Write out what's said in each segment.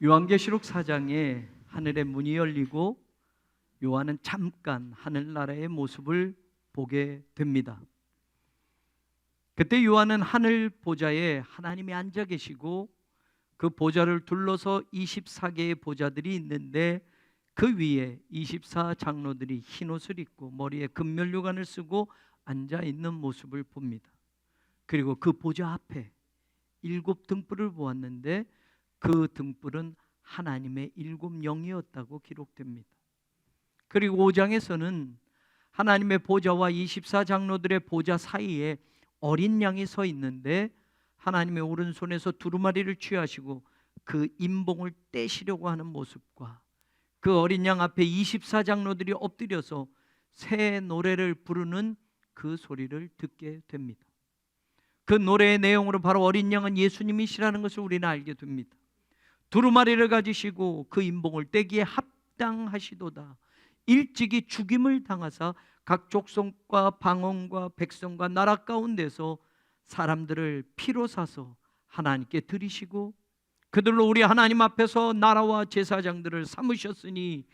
요한계시록 4장에 하늘의 문이 열리고 요한은 잠깐 하늘나라의 모습을 보게 됩니다. 그때 요한은 하늘 보좌에 하나님이 앉아 계시고 그 보좌를 둘러서 24개의 보좌들이 있는데 그 위에 24 장로들이 흰 옷을 입고 머리에 금면류관을 쓰고 앉아 있는 모습을 봅니다. 그리고 그 보좌 앞에 7 등불을 보았는데 그 등불은 하나님의 7 영이었다고 기록됩니다. 그리고 5장에서는 하나님의 보좌와 24 장로들의 보좌 사이에 어린 양이 서 있는데 하나님의 오른손에서 두루마리를 취하시고 그 임봉을 떼시려고 하는 모습과 그 어린 양 앞에 24 장로들이 엎드려서 새 노래를 부르는 그 소리를 듣게 됩니다. 그 노래의 내용으로 바로 어린 양은 예수님이시라는 것을 우리는 알게 됩니다. 두루마리를 가지시고 그 임봉을 떼기에 합당하시도다. 일찍이 죽임을 당하사 각 족속과 방언과 백성과 나라 가운데서 사람들을 피로 사서 하나님께 드리시고 그들로 우리 하나님 앞에서 나라와 제사장들을 삼으셨으니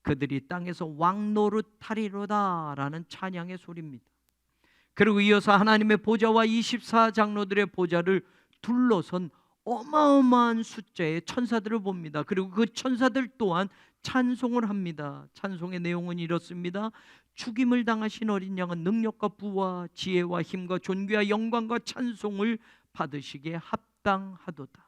그들이 땅에서 왕노릇하리로다 라는 찬양의 소리입니다. 그리고 이어서 하나님의 보좌와 24 장로들의 보좌를 둘러선 어마어마한 숫자의 천사들을 봅니다. 그리고 그 천사들 또한 찬송을 합니다. 찬송의 내용은 이렇습니다. 죽임을 당하신 어린 양은 능력과 부와 지혜와 힘과 존귀와 영광과 찬송을 받으시기에 합당하도다.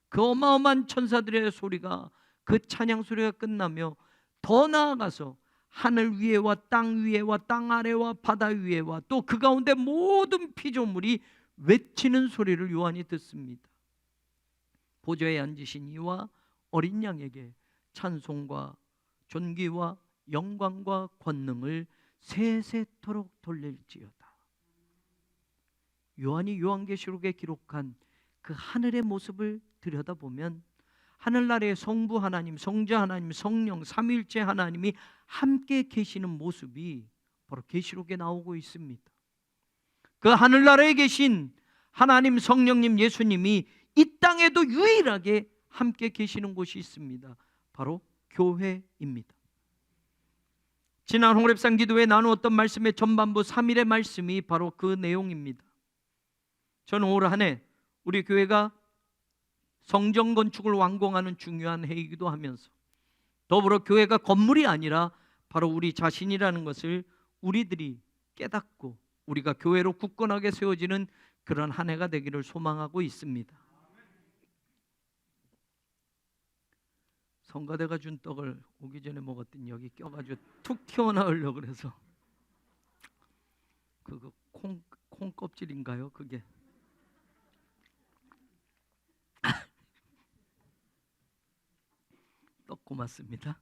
그 어마어마한 천사들의 소리가, 그 찬양 소리가 끝나며 더 나아가서 하늘 위에와 땅 위에와 땅 아래와 바다 위에와 또 그 가운데 모든 피조물이 외치는 소리를 요한이 듣습니다. 보좌에 앉으신 이와 어린 양에게 찬송과 존귀와 영광과 권능을 세세토록 돌릴지어다. 요한이 요한계시록에 기록한 그 하늘의 모습을 들여다보면 하늘나라의 성부 하나님, 성자 하나님, 성령, 삼위일체 하나님이 함께 계시는 모습이 바로 계시록에 나오고 있습니다. 그 하늘나라에 계신 하나님, 성령님, 예수님이 이 땅에도 유일하게 함께 계시는 곳이 있습니다. 바로 교회입니다. 지난 홍랩산 기도회에 나누었던 말씀의 전반부 3일의 말씀이 바로 그 내용입니다. 저는 올 한 해 우리 교회가 성전 건축을 완공하는 중요한 해이기도 하면서 더불어 교회가 건물이 아니라 바로 우리 자신이라는 것을 우리들이 깨닫고 우리가 교회로 굳건하게 세워지는 그런 한 해가 되기를 소망하고 있습니다. 성가대가 준 떡을 오기 전에 먹었더니 여기 껴가지고 툭 튀어나오려고 그래서 그거 콩 껍질인가요? 그게 떡 고맙습니다.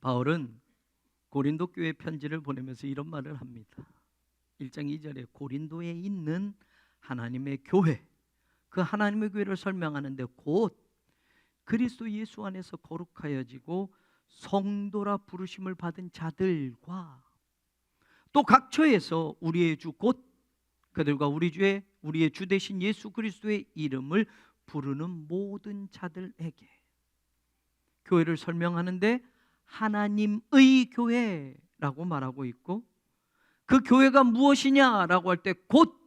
바울은 고린도 교회 편지를 보내면서 이런 말을 합니다. 1장 2절에 고린도에 있는 하나님의 교회, 그 하나님의 교회를 설명하는데 곧 그리스도 예수 안에서 거룩하여지고 성도라 부르심을 받은 자들과 또 각처에서 우리의 주 곧 그들과 우리의 주 되신 예수 그리스도의 이름을 부르는 모든 자들에게 교회를 설명하는데 하나님의 교회라고 말하고 있고 그 교회가 무엇이냐라고 할 때 곧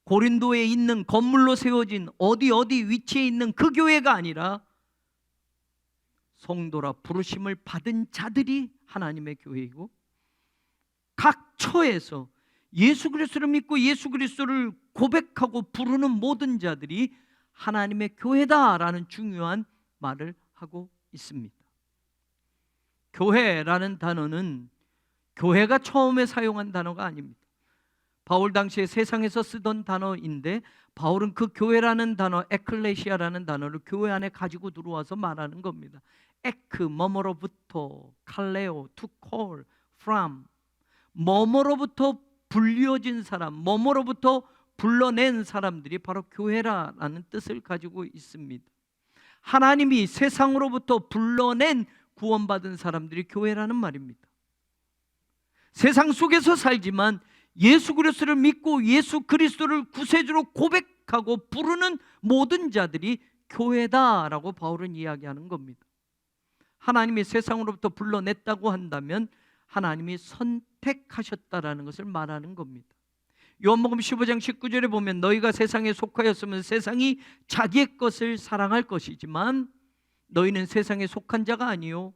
고린도에 있는 건물로 세워진 어디 위치에 있는 그 교회가 아니라 성도라 부르심을 받은 자들이 하나님의 교회이고 각 처에서 예수 그리스도를 믿고 예수 그리스도를 고백하고 부르는 모든 자들이 하나님의 교회다라는 중요한 말을 하고 있습니다. 교회라는 단어는 교회가 처음에 사용한 단어가 아닙니다. 바울 당시에 세상에서 쓰던 단어인데 바울은 그 교회라는 단어, 에클레시아라는 단어를 교회 안에 가지고 들어와서 말하는 겁니다. 에크, 뭐뭐로부터, 칼레오, to call, from, 뭐뭐로부터 불려진 사람, 뭐뭐로부터 불러낸 사람들이 바로 교회라는 뜻을 가지고 있습니다. 하나님이 세상으로부터 불러낸 구원받은 사람들이 교회라는 말입니다. 세상 속에서 살지만 예수 그리스도를 믿고 예수 그리스도를 구세주로 고백하고 부르는 모든 자들이 교회다라고 바울은 이야기하는 겁니다. 하나님이 세상으로부터 불러냈다고 한다면 하나님이 선택하셨다라는 것을 말하는 겁니다. 요한복음 15장 19절에 보면 너희가 세상에 속하였으면 세상이 자기의 것을 사랑할 것이지만 너희는 세상에 속한 자가 아니요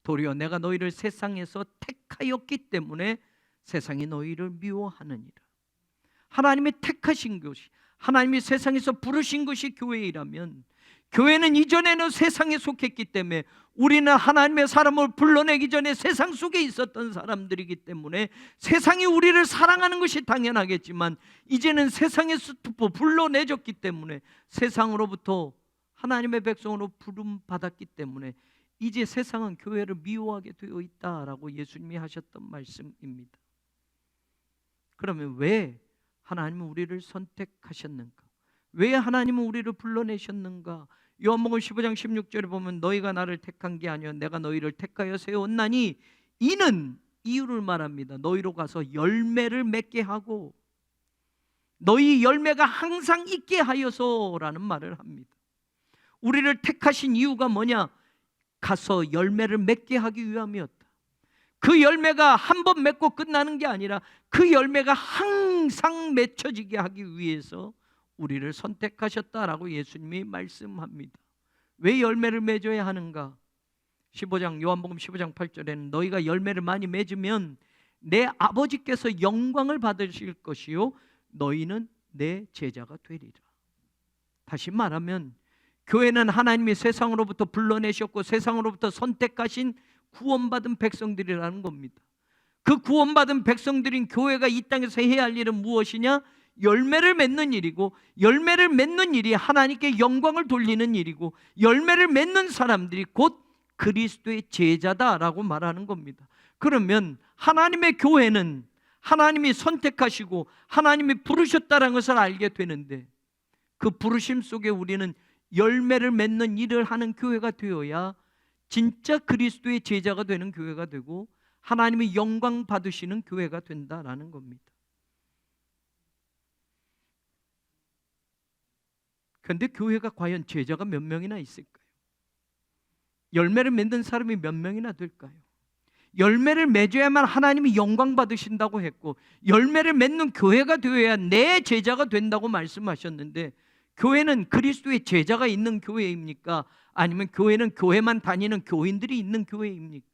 도리어 내가 너희를 세상에서 택하였기 때문에 세상이 너희를 미워하느니라. 하나님이 택하신 것이, 하나님이 세상에서 부르신 것이 교회이라면, 교회는 이전에는 세상에 속했기 때문에, 우리는 하나님의 사람을 불러내기 전에 세상 속에 있었던 사람들이기 때문에 세상이 우리를 사랑하는 것이 당연하겠지만, 이제는 세상에서부터 불러내졌기 때문에, 세상으로부터 하나님의 백성으로 부름 받았기 때문에 이제 세상은 교회를 미워하게 되어 있다라고 예수님이 하셨던 말씀입니다. 그러면 왜 하나님은 우리를 선택하셨는가? 왜 하나님은 우리를 불러내셨는가? 요한복음 15장 16절에 보면 너희가 나를 택한 게 아니요 내가 너희를 택하여 세웠나니, 이는 이유를 말합니다. 너희로 가서 열매를 맺게 하고 너희 열매가 항상 있게 하여서라는 말을 합니다. 우리를 택하신 이유가 뭐냐? 가서 열매를 맺게 하기 위함이었다. 그 열매가 한 번 맺고 끝나는 게 아니라 그 열매가 항상 맺혀지게 하기 위해서 우리를 선택하셨다라고 예수님이 말씀합니다. 왜 열매를 맺어야 하는가? 요한복음 15장 8절에는 너희가 열매를 많이 맺으면 내 아버지께서 영광을 받으실 것이요 너희는 내 제자가 되리라. 다시 말하면 교회는 하나님이 세상으로부터 불러내셨고 세상으로부터 선택하신 구원받은 백성들이라는 겁니다. 그 구원받은 백성들인 교회가 이 땅에서 해야 할 일은 무엇이냐? 열매를 맺는 일이고, 열매를 맺는 일이 하나님께 영광을 돌리는 일이고, 열매를 맺는 사람들이 곧 그리스도의 제자다라고 말하는 겁니다. 그러면 하나님의 교회는 하나님이 선택하시고 하나님이 부르셨다는 것을 알게 되는데, 그 부르심 속에 우리는 열매를 맺는 일을 하는 교회가 되어야 진짜 그리스도의 제자가 되는 교회가 되고 하나님의 영광 받으시는 교회가 된다라는 겁니다. 그런데 교회가 과연 제자가 몇 명이나 있을까요? 열매를 맺는 사람이 몇 명이나 될까요? 열매를 맺어야만 하나님이 영광 받으신다고 했고, 열매를 맺는 교회가 되어야 내 제자가 된다고 말씀하셨는데, 교회는 그리스도의 제자가 있는 교회입니까? 아니면 교회는 교회만 다니는 교인들이 있는 교회입니까?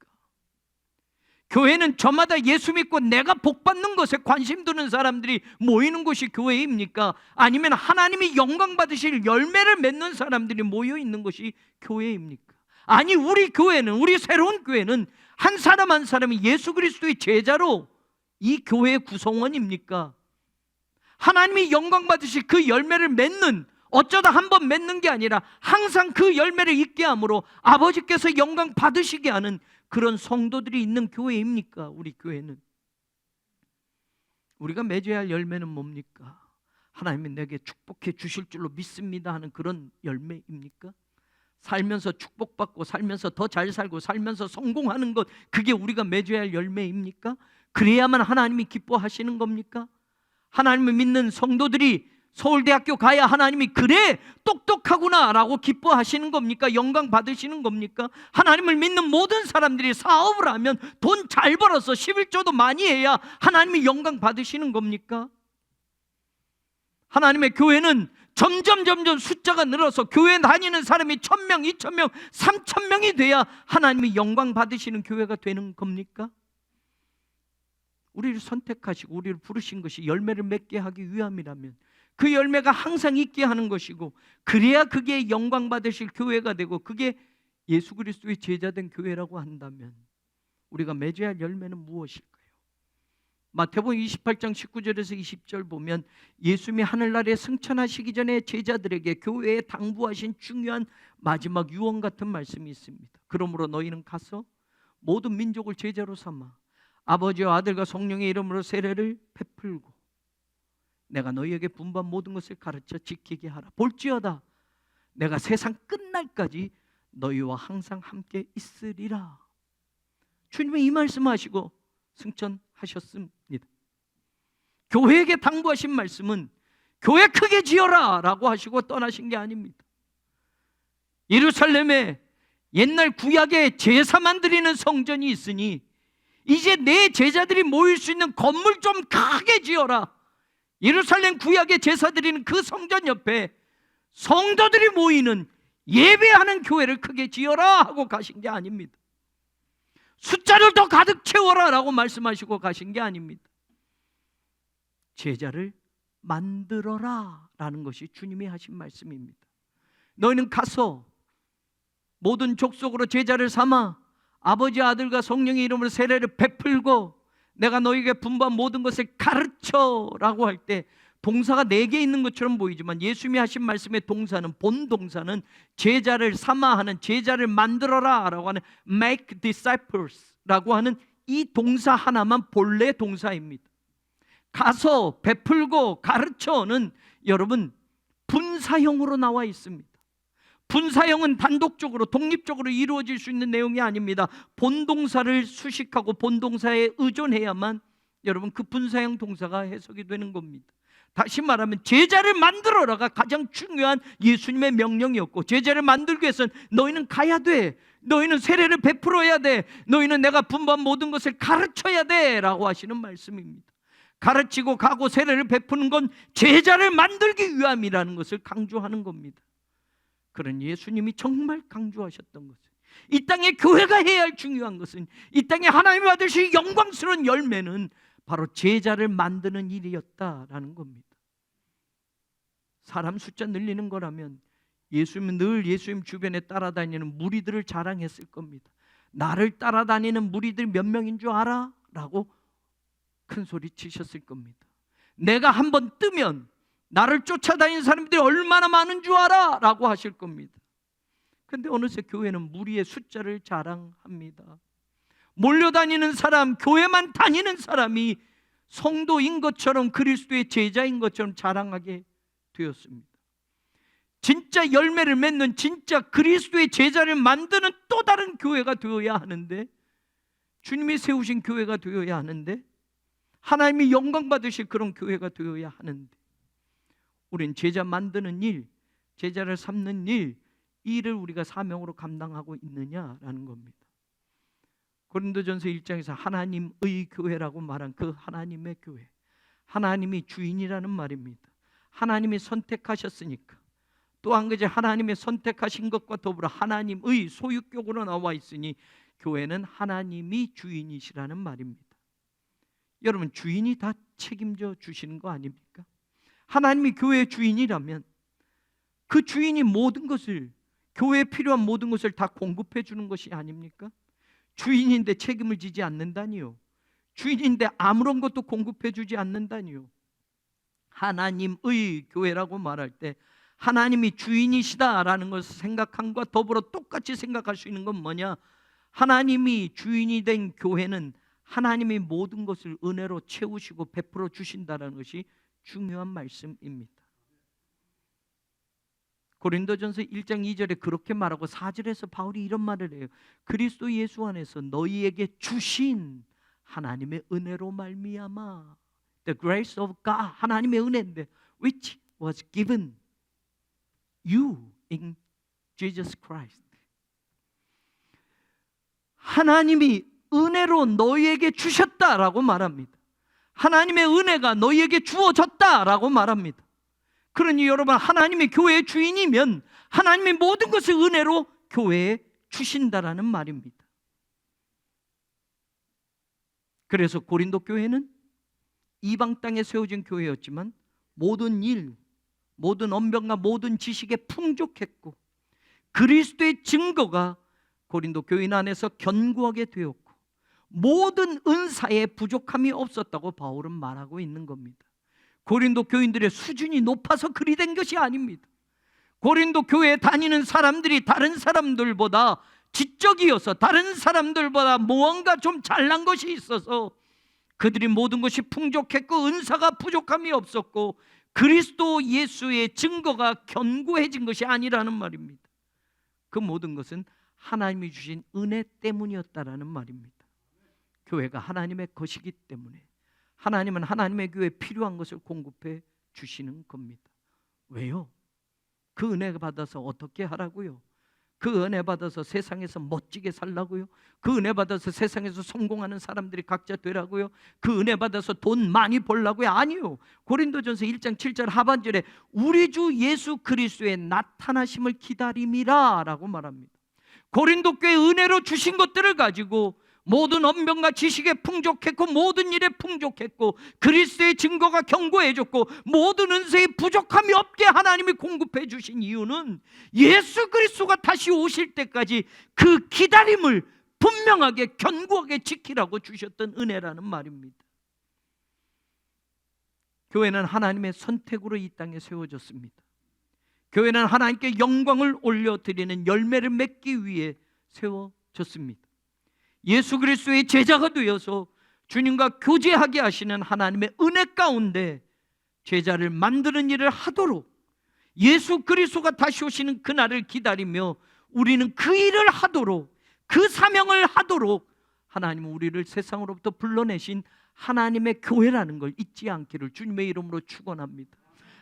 교회는 저마다 예수 믿고 내가 복 받는 것에 관심 두는 사람들이 모이는 곳이 교회입니까? 아니면 하나님이 영광 받으실 열매를 맺는 사람들이 모여 있는 것이 교회입니까? 아니, 우리 교회는, 우리 새로운 교회는 한 사람 한 사람이 예수 그리스도의 제자로 이 교회의 구성원입니까? 하나님이 영광 받으실 그 열매를 맺는, 어쩌다 한 번 맺는 게 아니라 항상 그 열매를 있게 함으로 아버지께서 영광 받으시게 하는 그런 성도들이 있는 교회입니까? 우리 교회는. 우리가 맺어야 할 열매는 뭡니까? 하나님이 내게 축복해 주실 줄로 믿습니다 하는 그런 열매입니까? 살면서 축복받고 살면서 더 잘 살고 살면서 성공하는 것, 그게 우리가 맺어야 할 열매입니까? 그래야만 하나님이 기뻐하시는 겁니까? 하나님을 믿는 성도들이 서울대학교 가야 하나님이 그래 똑똑하구나 라고 기뻐하시는 겁니까? 영광 받으시는 겁니까? 하나님을 믿는 모든 사람들이 사업을 하면 돈 잘 벌어서 11조도 많이 해야 하나님이 영광 받으시는 겁니까? 하나님의 교회는 점점 숫자가 늘어서 교회 다니는 사람이 1000명, 2000명, 3000명이 돼야 하나님이 영광 받으시는 교회가 되는 겁니까? 우리를 선택하시고 우리를 부르신 것이 열매를 맺게 하기 위함이라면, 그 열매가 항상 있게 하는 것이고, 그래야 그게 영광 받으실 교회가 되고 그게 예수 그리스도의 제자된 교회라고 한다면 우리가 맺어야 할 열매는 무엇일까요? 마태복음 28장 19절에서 20절 보면 예수님이 하늘나라에 승천하시기 전에 제자들에게 교회에 당부하신 중요한 마지막 유언 같은 말씀이 있습니다. 그러므로 너희는 가서 모든 민족을 제자로 삼아 아버지와 아들과 성령의 이름으로 세례를 베풀고 내가 너희에게 분부한 모든 것을 가르쳐 지키게 하라. 볼지어다 내가 세상 끝날까지 너희와 항상 함께 있으리라. 주님이 이 말씀하시고 승천하셨습니다. 교회에게 당부하신 말씀은 교회 크게 지어라 라고 하시고 떠나신 게 아닙니다. 예루살렘에 옛날 구약의 제사만 드리는 성전이 있으니 이제 내 제자들이 모일 수 있는 건물 좀 크게 지어라. 예루살렘 구약의 제사 드리는 그 성전 옆에 성도들이 모이는 예배하는 교회를 크게 지어라 하고 가신 게 아닙니다. 숫자를 더 가득 채워라 라고 말씀하시고 가신 게 아닙니다. 제자를 만들어라 라는 것이 주님이 하신 말씀입니다. 너희는 가서 모든 족속으로 제자를 삼아 아버지, 아들과 성령의 이름으로 세례를 베풀고 내가 너희에게 분부한 모든 것을 가르쳐 라고 할 때 동사가 4개 있는 것처럼 보이지만 예수님이 하신 말씀의 동사는, 본 동사는 제자를 삼아 하는, 제자를 만들어라 라고 하는 make disciples 라고 하는 이 동사 하나만 본래 동사입니다. 가서 베풀고 가르쳐는 여러분 분사형으로 나와 있습니다. 분사형은 단독적으로 독립적으로 이루어질 수 있는 내용이 아닙니다. 본동사를 수식하고 본동사에 의존해야만 여러분 그 분사형 동사가 해석이 되는 겁니다. 다시 말하면 제자를 만들어라가 가장 중요한 예수님의 명령이었고, 제자를 만들기 위해서는 너희는 가야 돼, 너희는 세례를 베풀어야 돼, 너희는 내가 분부한 모든 것을 가르쳐야 돼 라고 하시는 말씀입니다. 가르치고 가고 세례를 베푸는 건 제자를 만들기 위함이라는 것을 강조하는 겁니다. 그런 예수님이 정말 강조하셨던 것은, 이 땅에 교회가 해야 할 중요한 것은, 이 땅에 하나님이 받으실 영광스러운 열매는 바로 제자를 만드는 일이었다라는 겁니다. 사람 숫자 늘리는 거라면 예수님은 늘 예수님 주변에 따라다니는 무리들을 자랑했을 겁니다. 나를 따라다니는 무리들 몇 명인 줄 알아? 라고 큰 소리 치셨을 겁니다. 내가 한번 뜨면 나를 쫓아다니는 사람들이 얼마나 많은 줄 알아? 라고 하실 겁니다. 그런데 어느새 교회는 무리의 숫자를 자랑합니다. 몰려다니는 사람, 교회만 다니는 사람이 성도인 것처럼, 그리스도의 제자인 것처럼 자랑하게 되었습니다. 진짜 열매를 맺는, 진짜 그리스도의 제자를 만드는 또 다른 교회가 되어야 하는데, 주님이 세우신 교회가 되어야 하는데, 하나님이 영광 받으실 그런 교회가 되어야 하는데, 우린 제자 만드는 일, 제자를 삼는 일, 이를 우리가 사명으로 감당하고 있느냐라는 겁니다. 고린도전서 1장에서 하나님의 교회라고 말한 그 하나님의 교회, 하나님이 주인이라는 말입니다. 하나님이 선택하셨으니까, 또 한 가지 하나님의 선택하신 것과 더불어 하나님의 소유격으로 나와 있으니 교회는 하나님이 주인이시라는 말입니다. 여러분, 주인이 다 책임져 주시는 거 아닙니까? 하나님이 교회의 주인이라면 그 주인이 모든 것을, 교회에 필요한 모든 것을 다 공급해 주는 것이 아닙니까? 주인인데 책임을 지지 않는다니요. 주인인데 아무런 것도 공급해 주지 않는다니요. 하나님의 교회라고 말할 때 하나님이 주인이시다라는 것을 생각함과 더불어 똑같이 생각할 수 있는 건 뭐냐? 하나님이 주인이 된 교회는 하나님이 모든 것을 은혜로 채우시고 베풀어 주신다는 것이 중요한 말씀입니다. 고린도전서 1장 2절에 그렇게 말하고 4절에서 바울이 이런 말을 해요. 그리스도 예수 안에서 너희에게 주신 하나님의 은혜로 말미암아, the grace of God, 하나님의 은혜인데 which was given you in Jesus Christ. 하나님이 은혜로 너희에게 주셨다라고 말합니다. 하나님의 은혜가 너희에게 주어졌다라고 말합니다. 그러니 여러분, 하나님이 교회의 주인이면 하나님이 모든 것을 은혜로 교회에 주신다라는 말입니다. 그래서 고린도 교회는 이방 땅에 세워진 교회였지만 모든 일, 모든 언변과 모든 지식에 풍족했고 그리스도의 증거가 고린도 교인 안에서 견고하게 되었고 모든 은사에 부족함이 없었다고 바울은 말하고 있는 겁니다. 고린도 교인들의 수준이 높아서 그리 된 것이 아닙니다. 고린도 교회에 다니는 사람들이 다른 사람들보다 지적이어서, 다른 사람들보다 무언가 좀 잘난 것이 있어서 그들이 모든 것이 풍족했고 은사가 부족함이 없었고 그리스도 예수의 증거가 견고해진 것이 아니라는 말입니다. 그 모든 것은 하나님이 주신 은혜 때문이었다라는 말입니다. 교회가 하나님의 것이기 때문에 하나님은 하나님의 교회에 필요한 것을 공급해 주시는 겁니다. 왜요? 그 은혜를 받아서 어떻게 하라고요? 그 은혜 받아서 세상에서 멋지게 살라고요? 그 은혜 받아서 세상에서 성공하는 사람들이 각자 되라고요? 그 은혜 받아서 돈 많이 벌라고요? 아니요. 고린도전서 1장 7절 하반절에 우리 주 예수 그리스도의 나타나심을 기다림이라 라고 말합니다. 고린도 교회 은혜로 주신 것들을 가지고 모든 언변과 지식에 풍족했고 모든 일에 풍족했고 그리스도의 증거가 견고해졌고 모든 은사에 부족함이 없게 하나님이 공급해 주신 이유는 예수 그리스도가 다시 오실 때까지 그 기다림을 분명하게 견고하게 지키라고 주셨던 은혜라는 말입니다. 교회는 하나님의 선택으로 이 땅에 세워졌습니다. 교회는 하나님께 영광을 올려드리는 열매를 맺기 위해 세워졌습니다. 예수 그리스도의 제자가 되어서 주님과 교제하게 하시는 하나님의 은혜 가운데 제자를 만드는 일을 하도록 예수 그리스도가 다시 오시는 그날을 기다리며 우리는 그 일을 하도록 그 사명을 하도록 하나님은 우리를 세상으로부터 불러내신 하나님의 교회라는 걸 잊지 않기를 주님의 이름으로 축원합니다.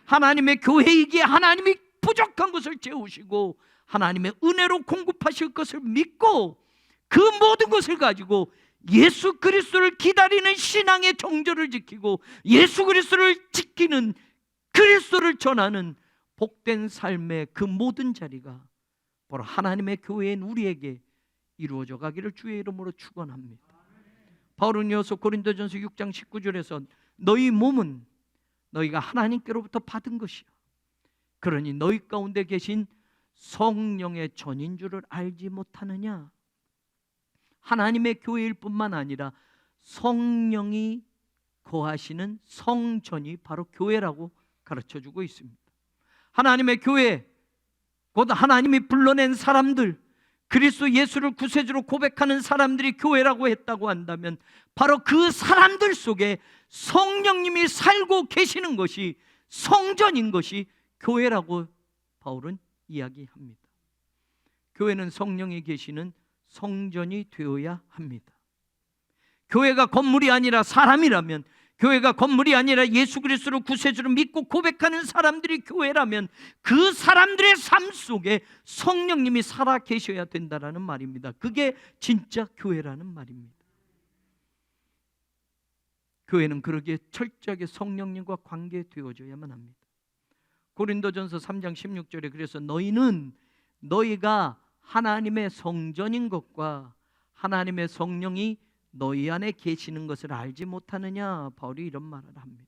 하나님의 교회이기에 하나님이 부족한 것을 채우시고 하나님의 은혜로 공급하실 것을 믿고 그 모든 것을 가지고 예수 그리스도를 기다리는 신앙의 정절을 지키고 예수 그리스도를 지키는 그리스도를 전하는 복된 삶의 그 모든 자리가 바로 하나님의 교회인 우리에게 이루어져 가기를 주의 이름으로 축원합니다. 바울은 이어서 고린도전서 6장 19절에서 너희 몸은 너희가 하나님께로부터 받은 것이요 그러니 너희 가운데 계신 성령의 전인 줄을 알지 못하느냐. 하나님의 교회일 뿐만 아니라 성령이 거하시는 성전이 바로 교회라고 가르쳐주고 있습니다. 하나님의 교회, 곧 하나님이 불러낸 사람들, 그리스도 예수를 구세주로 고백하는 사람들이 교회라고 했다고 한다면 바로 그 사람들 속에 성령님이 살고 계시는 것이 성전인 것이 교회라고 바울은 이야기합니다. 교회는 성령이 계시는 성전이 되어야 합니다. 교회가 건물이 아니라 사람이라면, 교회가 건물이 아니라 예수 그리스도를 구세주로 믿고 고백하는 사람들이 교회라면 그 사람들의 삶 속에 성령님이 살아 계셔야 된다라는 말입니다. 그게 진짜 교회라는 말입니다. 교회는 그러기에 철저하게 성령님과 관계되어져야만 합니다. 고린도전서 3장 16절에 그래서 너희가 하나님의 성전인 것과 하나님의 성령이 너희 안에 계시는 것을 알지 못하느냐. 바울이 이런 말을 합니다.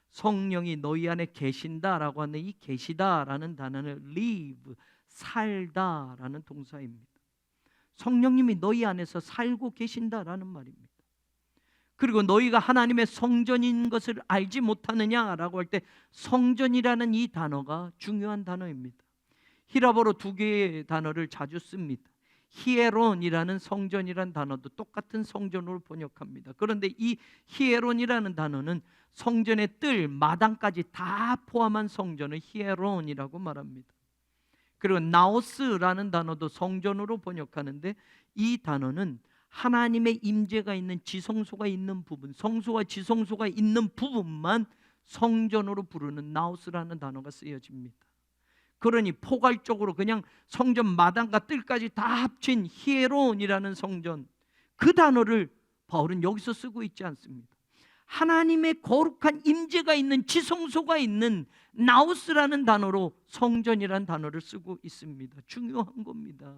성령이 너희 안에 계신다라고 하는 이 계시다라는 단어는 live, 살다라는 동사입니다. 성령님이 너희 안에서 살고 계신다라는 말입니다. 그리고 너희가 하나님의 성전인 것을 알지 못하느냐라고 할 때 성전이라는 이 단어가 중요한 단어입니다. 히라보로 두 개의 단어를 자주 씁니다. 히에론이라는 성전이라는 단어도 똑같은 성전으로 번역합니다. 그런데 이 히에론이라는 단어는 성전의 뜰, 마당까지 다 포함한 성전을 히에론이라고 말합니다. 그리고 나오스라는 단어도 성전으로 번역하는데 이 단어는 하나님의 임재가 있는 지성소가 있는 부분, 성소와 지성소가 있는 부분만 성전으로 부르는 나오스라는 단어가 쓰여집니다. 그러니 포괄적으로 그냥 성전 마당과 뜰까지 다 합친 히에론이라는 성전, 그 단어를 바울은 여기서 쓰고 있지 않습니다. 하나님의 거룩한 임재가 있는 지성소가 있는 나우스라는 단어로 성전이라는 단어를 쓰고 있습니다. 중요한 겁니다.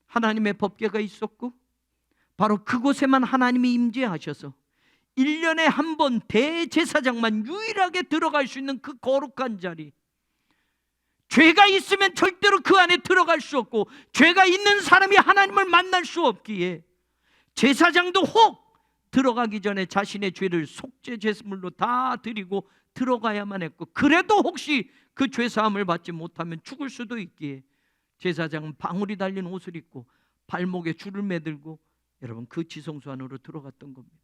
하나님의 법궤가 있었고 바로 그곳에만 하나님이 임재하셔서 1년에 한 번 대제사장만 유일하게 들어갈 수 있는 그 거룩한 자리, 죄가 있으면 절대로 그 안에 들어갈 수 없고 죄가 있는 사람이 하나님을 만날 수 없기에 제사장도 혹 들어가기 전에 자신의 죄를 속죄 제물로 다 드리고 들어가야만 했고, 그래도 혹시 그 죄사함을 받지 못하면 죽을 수도 있기에 제사장은 방울이 달린 옷을 입고 발목에 줄을 매들고 여러분 그 지성소 안으로 들어갔던 겁니다.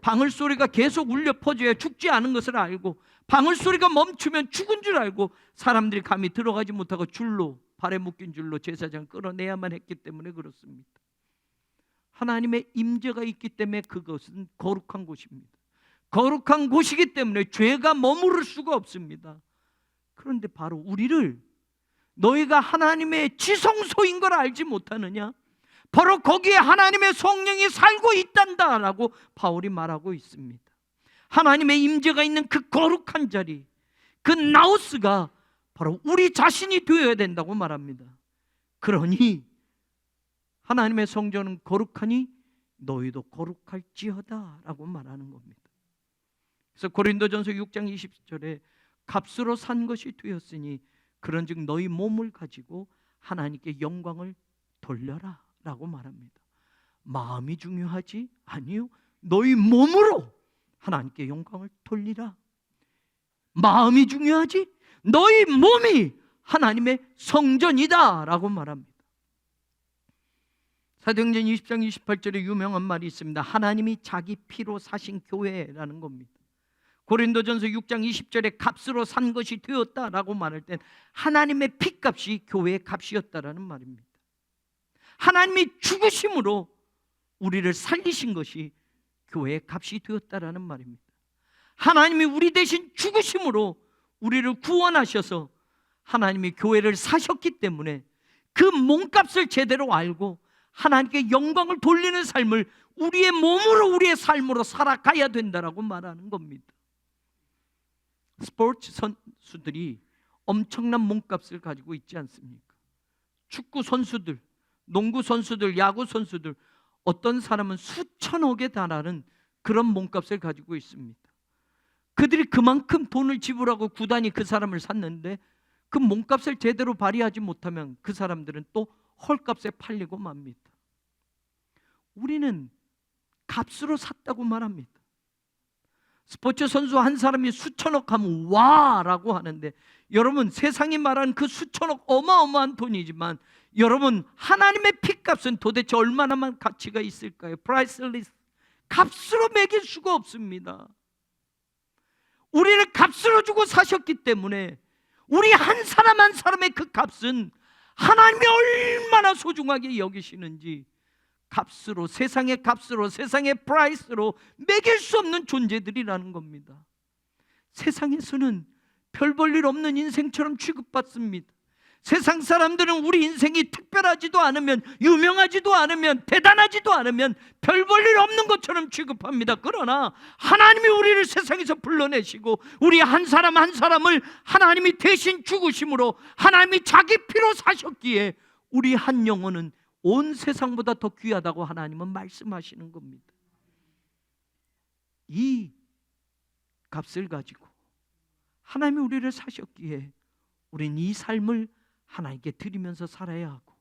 방울 소리가 계속 울려 퍼져야 죽지 않은 것을 알고 방울 소리가 멈추면 죽은 줄 알고 사람들이 감히 들어가지 못하고 줄로, 발에 묶인 줄로 제사장 끌어내야만 했기 때문에 그렇습니다. 하나님의 임재가 있기 때문에 그것은 거룩한 곳입니다. 거룩한 곳이기 때문에 죄가 머무를 수가 없습니다. 그런데 바로 우리를 너희가 하나님의 지성소인 걸 알지 못하느냐? 바로 거기에 하나님의 성령이 살고 있단다 라고 바울이 말하고 있습니다. 하나님의 임재가 있는 그 거룩한 자리, 그 나우스가 바로 우리 자신이 되어야 된다고 말합니다. 그러니 하나님의 성전은 거룩하니 너희도 거룩할지어다 라고 말하는 겁니다. 그래서 고린도전서 6장 20절에 값으로 산 것이 되었으니 그런즉 너희 몸을 가지고 하나님께 영광을 돌려라 라고 말합니다. 마음이 중요하지? 아니요, 너희 몸으로 하나님께 영광을 돌리라. 마음이 중요하지? 너희 몸이 하나님의 성전이다 라고 말합니다. 사도행전 20장 28절에 유명한 말이 있습니다. 하나님이 자기 피로 사신 교회라는 겁니다. 고린도전서 6장 20절에 값으로 산 것이 되었다라고 말할 땐 하나님의 피값이 교회의 값이었다라는 말입니다. 하나님이 죽으심으로 우리를 살리신 것이 교회의 값이 되었다라는 말입니다. 하나님이 우리 대신 죽으심으로 우리를 구원하셔서 하나님이 교회를 사셨기 때문에 그 몸값을 제대로 알고 하나님께 영광을 돌리는 삶을 우리의 몸으로, 우리의 삶으로 살아가야 된다라고 말하는 겁니다. 스포츠 선수들이 엄청난 몸값을 가지고 있지 않습니까? 축구 선수들, 농구 선수들, 야구 선수들, 어떤 사람은 수천억에 달하는 그런 몸값을 가지고 있습니다. 그들이 그만큼 돈을 지불하고 구단이 그 사람을 샀는데 그 몸값을 제대로 발휘하지 못하면 그 사람들은 또 헐값에 팔리고 맙니다. 우리는 값으로 샀다고 말합니다. 스포츠 선수 한 사람이 수천억 하면 와 라고 하는데, 여러분 세상이 말하는 그 수천억 어마어마한 돈이지만 여러분 하나님의 피값은 도대체 얼마나만 가치가 있을까요? 프라이슬리스, 값으로 매길 수가 없습니다. 우리를 값으로 주고 사셨기 때문에 우리 한 사람 한 사람의 그 값은 하나님이 얼마나 소중하게 여기시는지 값으로, 세상의 값으로, 세상의 프라이스로 매길 수 없는 존재들이라는 겁니다. 세상에서는 별 볼 일 없는 인생처럼 취급받습니다. 세상 사람들은 우리 인생이 특별하지도 않으면, 유명하지도 않으면, 대단하지도 않으면 별 볼 일 없는 것처럼 취급합니다. 그러나 하나님이 우리를 세상에서 불러내시고 우리 한 사람 한 사람을 하나님이 대신 죽으심으로 하나님이 자기 피로 사셨기에 우리 한 영혼은 온 세상보다 더 귀하다고 하나님은 말씀하시는 겁니다. 이 값을 가지고 하나님이 우리를 사셨기에 우린 이 삶을 하나님께 드리면서 살아야 하고,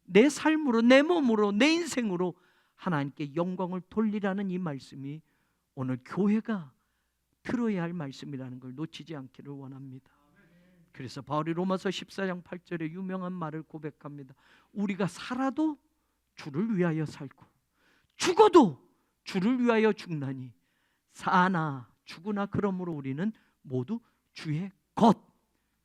내 삶으로, 내 몸으로, 내 인생으로 하나님께 영광을 돌리라는 이 말씀이 오늘 교회가 들어야 할 말씀이라는 걸 놓치지 않기를 원합니다. 그래서 바울이 로마서 14장 8절에 유명한 말을 고백합니다. 우리가 살아도 주를 위하여 살고 죽어도 주를 위하여 죽나니 사나 죽으나 그러므로 우리는 모두 주의 것,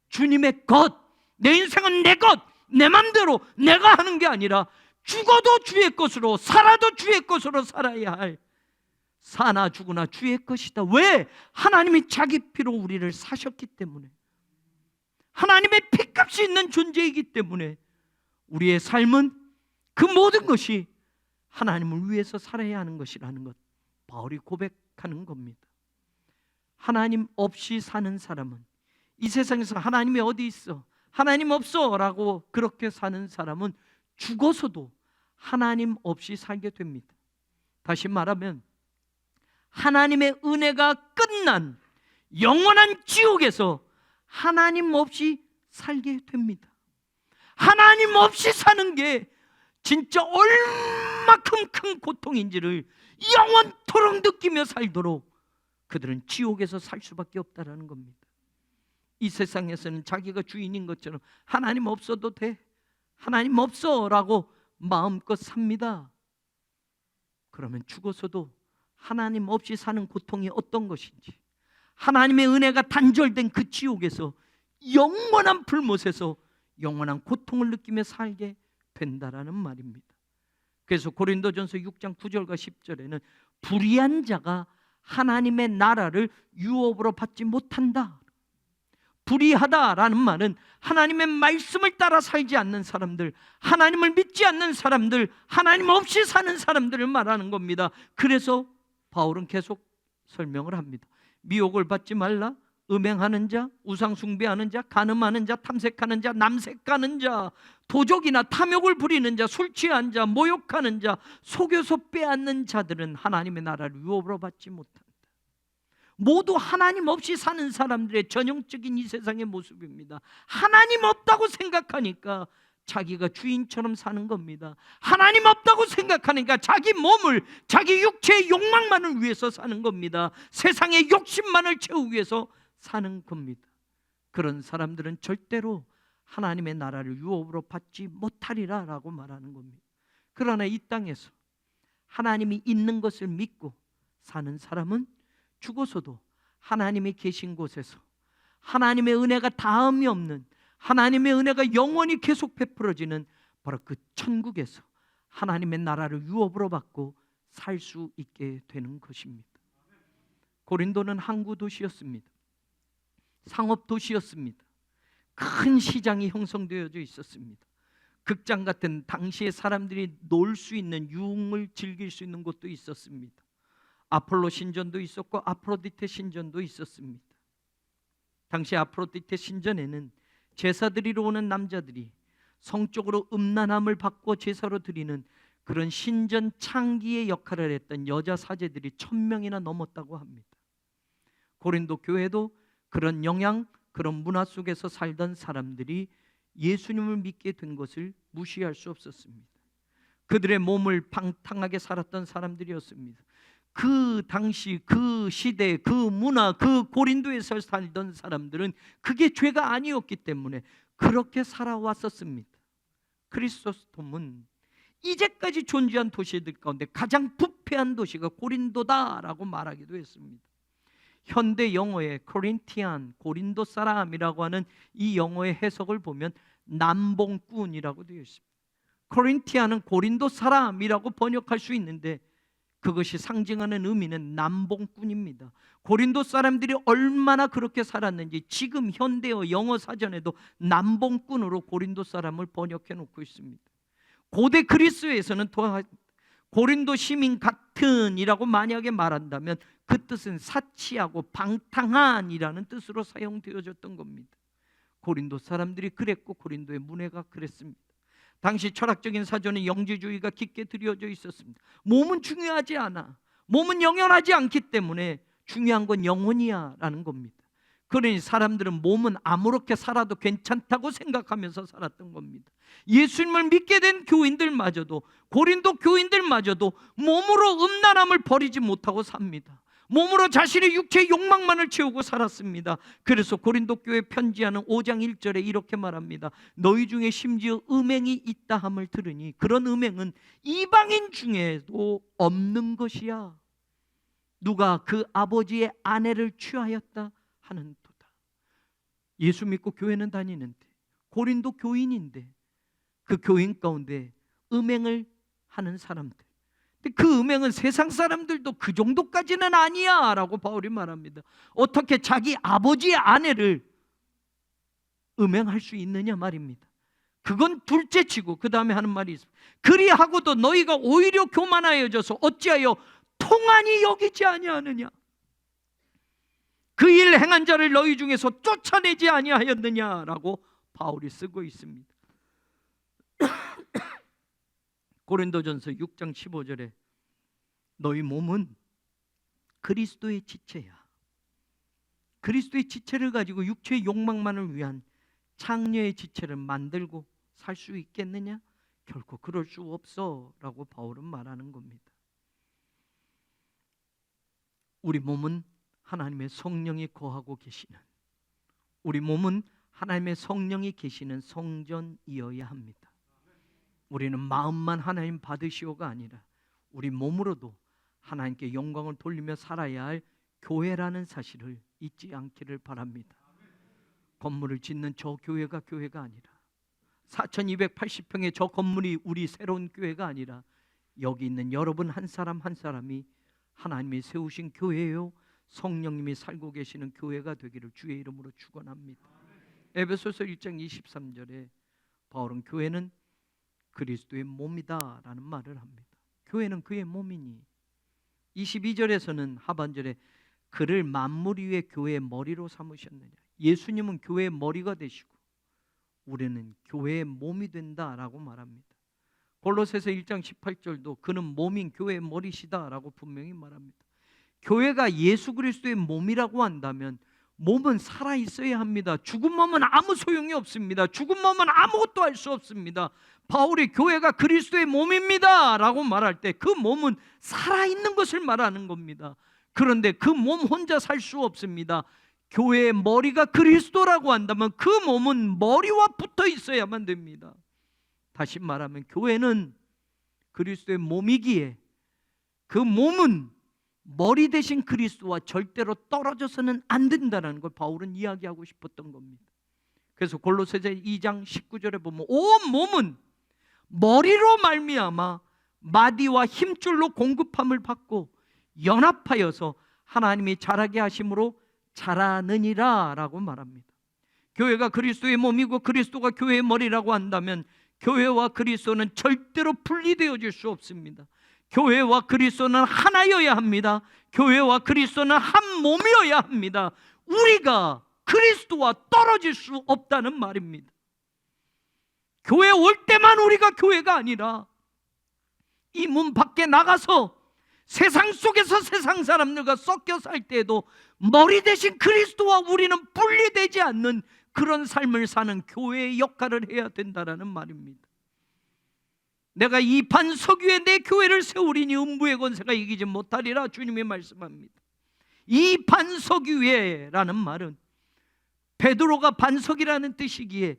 주님의 것. 내 인생은 내 것, 내 맘대로 내가 하는 게 아니라 죽어도 주의 것으로, 살아도 주의 것으로 살아야 할, 사나 죽으나 주의 것이다. 왜? 하나님이 자기 피로 우리를 사셨기 때문에, 하나님의 피값이 있는 존재이기 때문에 우리의 삶은 그 모든 것이 하나님을 위해서 살아야 하는 것이라는 것, 바울이 고백하는 겁니다. 하나님 없이 사는 사람은, 이 세상에서 하나님이 어디 있어? 하나님 없어 라고 그렇게 사는 사람은 죽어서도 하나님 없이 살게 됩니다. 다시 말하면 하나님의 은혜가 끝난 영원한 지옥에서 하나님 없이 살게 됩니다. 하나님 없이 사는 게 진짜 얼마큼 큰 고통인지를 영원토록 느끼며 살도록 그들은 지옥에서 살 수밖에 없다는 겁니다. 이 세상에서는 자기가 주인인 것처럼 하나님 없어도 돼, 하나님 없어 라고 마음껏 삽니다. 그러면 죽어서도 하나님 없이 사는 고통이 어떤 것인지, 하나님의 은혜가 단절된 그 지옥에서 영원한 불못에서 영원한 고통을 느끼며 살게 된다라는 말입니다. 그래서 고린도전서 6장 9절과 10절에는 불의한 자가 하나님의 나라를 유업으로 받지 못한다, 불의하다라는 말은 하나님의 말씀을 따라 살지 않는 사람들, 하나님을 믿지 않는 사람들, 하나님 없이 사는 사람들을 말하는 겁니다. 그래서 바울은 계속 설명을 합니다. 미혹을 받지 말라. 음행하는 자, 우상 숭배하는 자, 간음하는 자, 탐색하는 자, 남색하는 자, 도적이나 탐욕을 부리는 자, 술 취한 자, 모욕하는 자, 속여서 빼앗는 자들은 하나님의 나라를 유업으로 받지 못한다. 모두 하나님 없이 사는 사람들의 전형적인 이 세상의 모습입니다. 하나님 없다고 생각하니까 자기가 주인처럼 사는 겁니다. 하나님 없다고 생각하니까 자기 몸을, 자기 육체의 욕망만을 위해서 사는 겁니다. 세상의 욕심만을 채우기 위해서 사는 겁니다. 그런 사람들은 절대로 하나님의 나라를 유업으로 받지 못하리라 라고 말하는 겁니다. 그러나 이 땅에서 하나님이 있는 것을 믿고 사는 사람은 죽어서도 하나님이 계신 곳에서 하나님의 은혜가 다음이 없는, 하나님의 은혜가 영원히 계속 베풀어지는 바로 그 천국에서 하나님의 나라를 유업으로 받고 살 수 있게 되는 것입니다. 고린도는 항구 도시였습니다. 상업 도시였습니다. 큰 시장이 형성되어져 있었습니다. 극장 같은 당시에 사람들이 놀 수 있는, 유흥을 즐길 수 있는 곳도 있었습니다. 아폴로 신전도 있었고 아프로디테 신전도 있었습니다. 당시 아프로디테 신전에는 제사 드리러 오는 남자들이 성적으로 음란함을 받고 제사로 드리는 그런 신전 창기의 역할을 했던 여자 사제들이 1000명이나 넘었다고 합니다. 고린도 교회도 그런 영향, 그런 문화 속에서 살던 사람들이 예수님을 믿게 된 것을 무시할 수 없었습니다. 그들의 몸을 방탕하게 살았던 사람들이었습니다. 그 당시, 그 시대, 그 문화, 그 고린도에서 살던 사람들은 그게 죄가 아니었기 때문에 그렇게 살아왔었습니다. 크리소스톰은 이제까지 존재한 도시들 가운데 가장 부패한 도시가 고린도다라고 말하기도 했습니다. 현대 영어의 코린티안, 고린도 사람이라고 하는 이 영어의 해석을 보면 남봉꾼이라고 되어 있습니다. 코린티안은 고린도 사람이라고 번역할 수 있는데 그것이 상징하는 의미는 남봉꾼입니다. 고린도 사람들이 얼마나 그렇게 살았는지 지금 현대어 영어 사전에도 남봉꾼으로 고린도 사람을 번역해 놓고 있습니다. 고대 그리스에서는 고린도 시민 같은이라고 만약에 말한다면 그 뜻은 사치하고 방탕한이라는 뜻으로 사용되어졌던 겁니다. 고린도 사람들이 그랬고 고린도의 문화가 그랬습니다. 당시 철학적인 사전에 영지주의가 깊게 들여져 있었습니다. 몸은 중요하지 않아. 몸은 영원하지 않기 때문에 중요한 건 영혼이야 라는 겁니다. 그러니 사람들은 몸은 아무렇게 살아도 괜찮다고 생각하면서 살았던 겁니다. 예수님을 믿게 된 교인들마저도, 고린도 교인들마저도 몸으로 음란함을 버리지 못하고 삽니다. 몸으로 자신의 육체의 욕망만을 채우고 살았습니다. 그래서 고린도 교회 편지하는 5장 1절에 이렇게 말합니다. 너희 중에 심지어 음행이 있다 함을 들으니 그런 음행은 이방인 중에도 없는 것이야. 누가 그 아버지의 아내를 취하였다 하는 도다. 예수 믿고 교회는 다니는데, 고린도 교인인데 그 교인 가운데 음행을 하는 사람들, 그 음행은 세상 사람들도 그 정도까지는 아니야 라고 바울이 말합니다. 어떻게 자기 아버지의 아내를 음행할 수 있느냐 말입니다. 그건 둘째치고 그 다음에 하는 말이 있습니다. 그리하고도 너희가 오히려 교만하여져서 어찌하여 통한이 여기지 아니하느냐. 그 일 행한 자를 너희 중에서 쫓아내지 아니하였느냐라고 바울이 쓰고 있습니다. 고린도전서 6장 15절에 너희 몸은 그리스도의 지체야. 그리스도의 지체를 가지고 육체의 욕망만을 위한 창녀의 지체를 만들고 살 수 있겠느냐? 결코 그럴 수 없어 라고 바울은 말하는 겁니다. 우리 몸은 하나님의 성령이 거하고 계시는, 우리 몸은 하나님의 성령이 계시는 성전이어야 합니다. 우리는 마음만 하나님 받으시오가 아니라 우리 몸으로도 하나님께 영광을 돌리며 살아야 할 교회라는 사실을 잊지 않기를 바랍니다. 건물을 짓는 저 교회가 교회가 아니라 4280평의 저 건물이 우리 새로운 교회가 아니라 여기 있는 여러분 한 사람 한 사람이 하나님이 세우신 교회요, 성령님이 살고 계시는 교회가 되기를 주의 이름으로 축원합니다. 에베소서 1장 23절에 바울은 교회는 그리스도의 몸이다라는 말을 합니다. 교회는 그의 몸이니 22절에서는 하반절에 그를 만물 위에 교회의 머리로 삼으셨느냐. 예수님은 교회의 머리가 되시고 우리는 교회의 몸이 된다라고 말합니다. 골로새서 1장 18절도 그는 몸인 교회의 머리시다라고 분명히 말합니다. 교회가 예수 그리스도의 몸이라고 한다면 몸은 살아 있어야 합니다. 죽은 몸은 아무 소용이 없습니다. 죽은 몸은 아무것도 할 수 없습니다. 바울이 교회가 그리스도의 몸입니다 라고 말할 때 그 몸은 살아있는 것을 말하는 겁니다. 그런데 그 몸 혼자 살 수 없습니다. 교회의 머리가 그리스도라고 한다면 그 몸은 머리와 붙어 있어야만 됩니다. 다시 말하면 교회는 그리스도의 몸이기에 그 몸은 머리 대신 그리스도와 절대로 떨어져서는 안 된다는 걸 바울은 이야기하고 싶었던 겁니다. 그래서 골로새서 2장 19절에 보면 온 몸은 머리로 말미암아 마디와 힘줄로 공급함을 받고 연합하여서 하나님이 자라게 하심으로 자라느니라 라고 말합니다. 교회가 그리스도의 몸이고 그리스도가 교회의 머리라고 한다면 교회와 그리스도는 절대로 분리되어질 수 없습니다. 교회와 그리스도는 하나여야 합니다. 교회와 그리스도는 한 몸이어야 합니다. 우리가 그리스도와 떨어질 수 없다는 말입니다. 교회 올 때만 우리가 교회가 아니라 이 문 밖에 나가서 세상 속에서 세상 사람들과 섞여 살 때에도 머리 대신 그리스도와 우리는 분리되지 않는 그런 삶을 사는 교회의 역할을 해야 된다는 말입니다. 내가 이 반석 위에 내 교회를 세우리니 음부의 권세가 이기지 못하리라 주님이 말씀합니다. 이 반석 위에라는 말은 베드로가 반석이라는 뜻이기에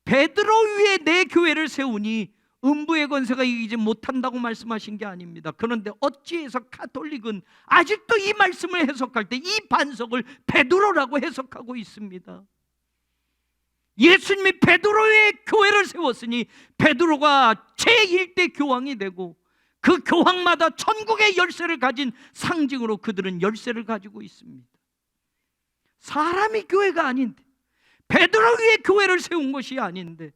베드로 위에 내 교회를 세우니 음부의 권세가 이기지 못한다고 말씀하신 게 아닙니다. 그런데 어찌해서 가톨릭은 아직도 이 말씀을 해석할 때 이 반석을 베드로라고 해석하고 있습니다. 예수님이 베드로의 교회를 세웠으니 베드로가 제1대 교황이 되고 그 교황마다 천국의 열쇠를 가진 상징으로 그들은 열쇠를 가지고 있습니다. 사람이 교회가 아닌데 베드로 위에 교회를 세운 것이 아닌데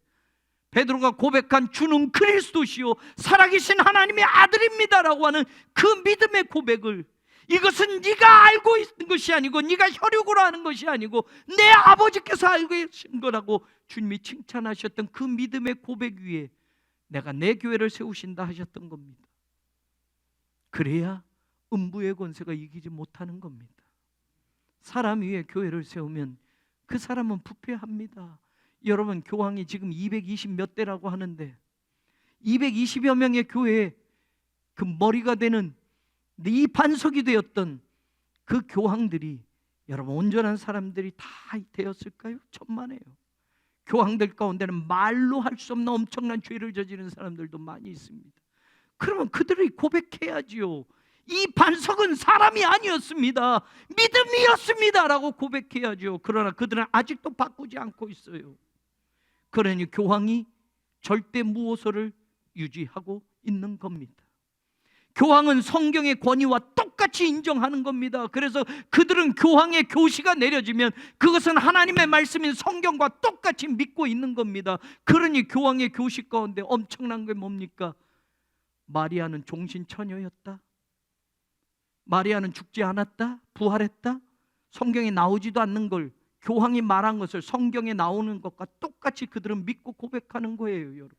베드로가 고백한 주는 그리스도시요 살아계신 하나님의 아들입니다라고 하는 그 믿음의 고백을 이것은 네가 알고 있는 것이 아니고 네가 혈육으로 하는 것이 아니고 내 아버지께서 알고 계신 거라고 주님이 칭찬하셨던 그 믿음의 고백 위에 내가 내 교회를 세우신다 하셨던 겁니다. 그래야 음부의 권세가 이기지 못하는 겁니다. 사람 위에 교회를 세우면 그 사람은 부패합니다. 여러분 교황이 지금 220 몇 대라고 하는데 220여 명의 교회에 그 머리가 되는 이 반석이 되었던 그 교황들이 여러분 온전한 사람들이 다 되었을까요? 천만에요. 교황들 가운데는 말로 할 수 없는 엄청난 죄를 저지른 사람들도 많이 있습니다. 그러면 그들이 고백해야지요. 이 반석은 사람이 아니었습니다. 믿음이었습니다 라고 고백해야죠. 그러나 그들은 아직도 바꾸지 않고 있어요. 그러니 교황이 절대 무호소를 유지하고 있는 겁니다. 교황은 성경의 권위와 똑같이 인정하는 겁니다. 그래서 그들은 교황의 교시가 내려지면 그것은 하나님의 말씀인 성경과 똑같이 믿고 있는 겁니다. 그러니 교황의 교시 가운데 엄청난 게 뭡니까? 마리아는 종신처녀였다. 마리아는 죽지 않았다. 부활했다. 성경에 나오지도 않는 걸 교황이 말한 것을 성경에 나오는 것과 똑같이 그들은 믿고 고백하는 거예요. 여러분,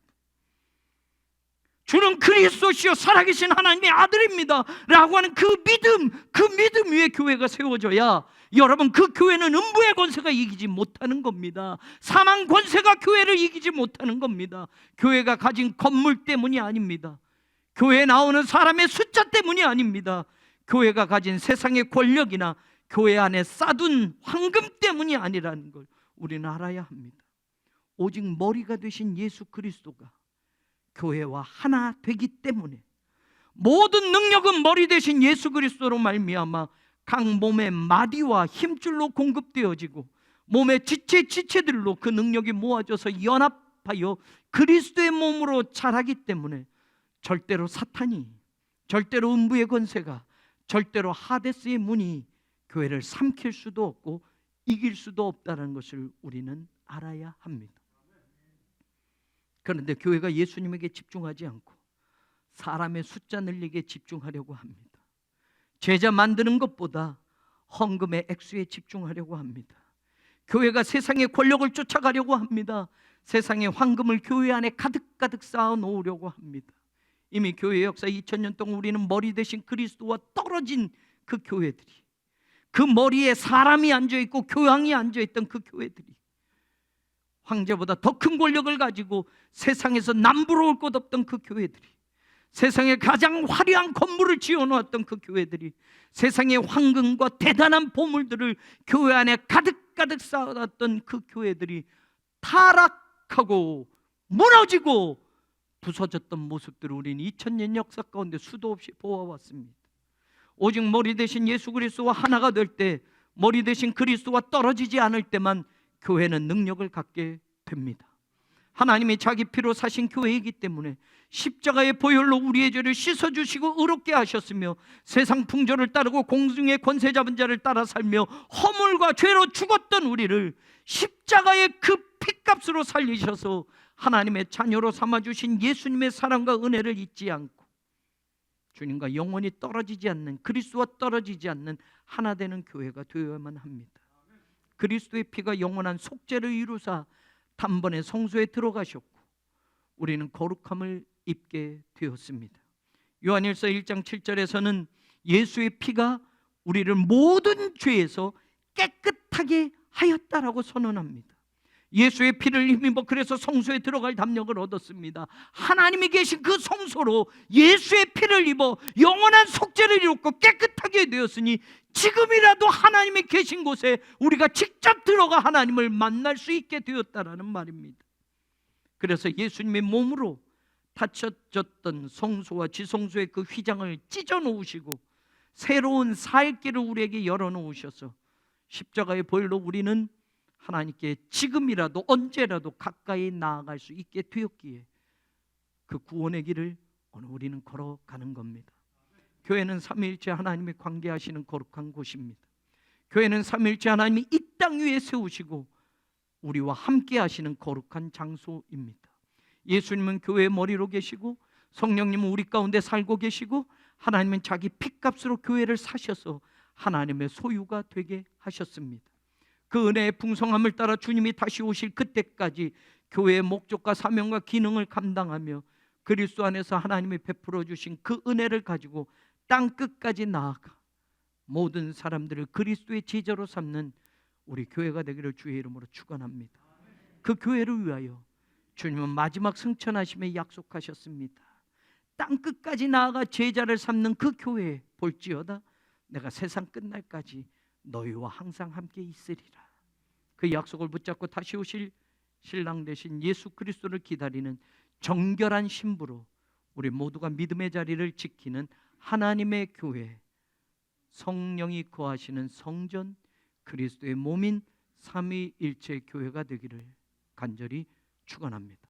주는 그리스도시요 살아계신 하나님의 아들입니다 라고 하는 그 믿음 위에 교회가 세워져야 여러분 그 교회는 음부의 권세가 이기지 못하는 겁니다. 사망 권세가 교회를 이기지 못하는 겁니다. 교회가 가진 건물 때문이 아닙니다. 교회에 나오는 사람의 숫자 때문이 아닙니다. 교회가 가진 세상의 권력이나 교회 안에 쌓둔 황금 때문이 아니라는 걸 우리는 알아야 합니다. 오직 머리가 되신 예수 그리스도가 교회와 하나 되기 때문에 모든 능력은 머리 되신 예수 그리스도로 말미암아 각 몸의 마디와 힘줄로 공급되어지고 몸의 지체들로 그 능력이 모아져서 연합하여 그리스도의 몸으로 자라기 때문에 절대로 사탄이, 절대로 음부의 권세가, 절대로 하데스의 문이 교회를 삼킬 수도 없고 이길 수도 없다는 것을 우리는 알아야 합니다. 그런데 교회가 예수님에게 집중하지 않고 사람의 숫자 늘리기에 집중하려고 합니다. 제자 만드는 것보다 헌금의 액수에 집중하려고 합니다. 교회가 세상의 권력을 쫓아가려고 합니다. 세상의 황금을 교회 안에 가득가득 쌓아 놓으려고 합니다. 이미 교회 역사 2000년 동안 우리는 머리 대신 그리스도와 떨어진 그 교회들이, 그 머리에 사람이 앉아있고 교황이 앉아있던 그 교회들이, 황제보다 더 큰 권력을 가지고 세상에서 남부러울 것 없던 그 교회들이, 세상에 가장 화려한 건물을 지어놓았던 그 교회들이, 세상의 황금과 대단한 보물들을 교회 안에 가득가득 쌓아놨던 그 교회들이 타락하고 무너지고 부서졌던 모습들을 우리는 2000년 역사 가운데 수도 없이 보아왔습니다. 오직 머리 대신 예수 그리스도와 하나가 될 때, 머리 대신 그리스도와 떨어지지 않을 때만 교회는 능력을 갖게 됩니다. 하나님이 자기 피로 사신 교회이기 때문에 십자가의 보혈로 우리의 죄를 씻어주시고 의롭게 하셨으며, 세상 풍조를 따르고 공중의 권세 잡은 자를 따라 살며 허물과 죄로 죽었던 우리를 십자가의 그 피값으로 살리셔서 하나님의 자녀로 삼아주신 예수님의 사랑과 은혜를 잊지 않고 주님과 영원히 떨어지지 않는, 그리스도와 떨어지지 않는 하나 되는 교회가 되어야만 합니다. 그리스도의 피가 영원한 속죄를 이루사 단번에 성소에 들어가셨고 우리는 거룩함을 입게 되었습니다. 요한일서 1장 7절에서는 예수의 피가 우리를 모든 죄에서 깨끗하게 하였다라고 선언합니다. 예수의 피를 힘입어 그래서 성소에 들어갈 담력을 얻었습니다. 하나님이 계신 그 성소로 예수의 피를 입어 영원한 속죄를 이뤘고 깨끗하게 되었으니 지금이라도 하나님이 계신 곳에 우리가 직접 들어가 하나님을 만날 수 있게 되었다라는 말입니다. 그래서 예수님의 몸으로 닫혀졌던 성소와 지성소의 그 휘장을 찢어 놓으시고 새로운 살 길을 우리에게 열어 놓으셔서 십자가의 보혈로 우리는 하나님께 지금이라도 언제라도 가까이 나아갈 수 있게 되었기에 그 구원의 길을 오늘 우리는 걸어가는 겁니다. 교회는 삼위일체 하나님이 관계하시는 거룩한 곳입니다. 교회는 삼위일체 하나님이 이 땅 위에 세우시고 우리와 함께 하시는 거룩한 장소입니다. 예수님은 교회의 머리로 계시고 성령님은 우리 가운데 살고 계시고 하나님은 자기 피값으로 교회를 사셔서 하나님의 소유가 되게 하셨습니다. 그 은혜의 풍성함을 따라 주님이 다시 오실 그때까지 교회의 목적과 사명과 기능을 감당하며 그리스도 안에서 하나님이 베풀어 주신 그 은혜를 가지고 땅 끝까지 나아가 모든 사람들을 그리스도의 제자로 삼는 우리 교회가 되기를 주의 이름으로 축원합니다. 그 교회를 위하여 주님은 마지막 승천하심에 약속하셨습니다. 땅 끝까지 나아가 제자를 삼는 그 교회에 볼지어다 내가 세상 끝날까지 너희와 항상 함께 있으리라. 그 약속을 붙잡고 다시 오실 신랑 되신 예수 그리스도를 기다리는 정결한 신부로 우리 모두가 믿음의 자리를 지키는 하나님의 교회, 성령이 거하시는 성전, 그리스도의 몸인 삼위일체 교회가 되기를 간절히 축원합니다.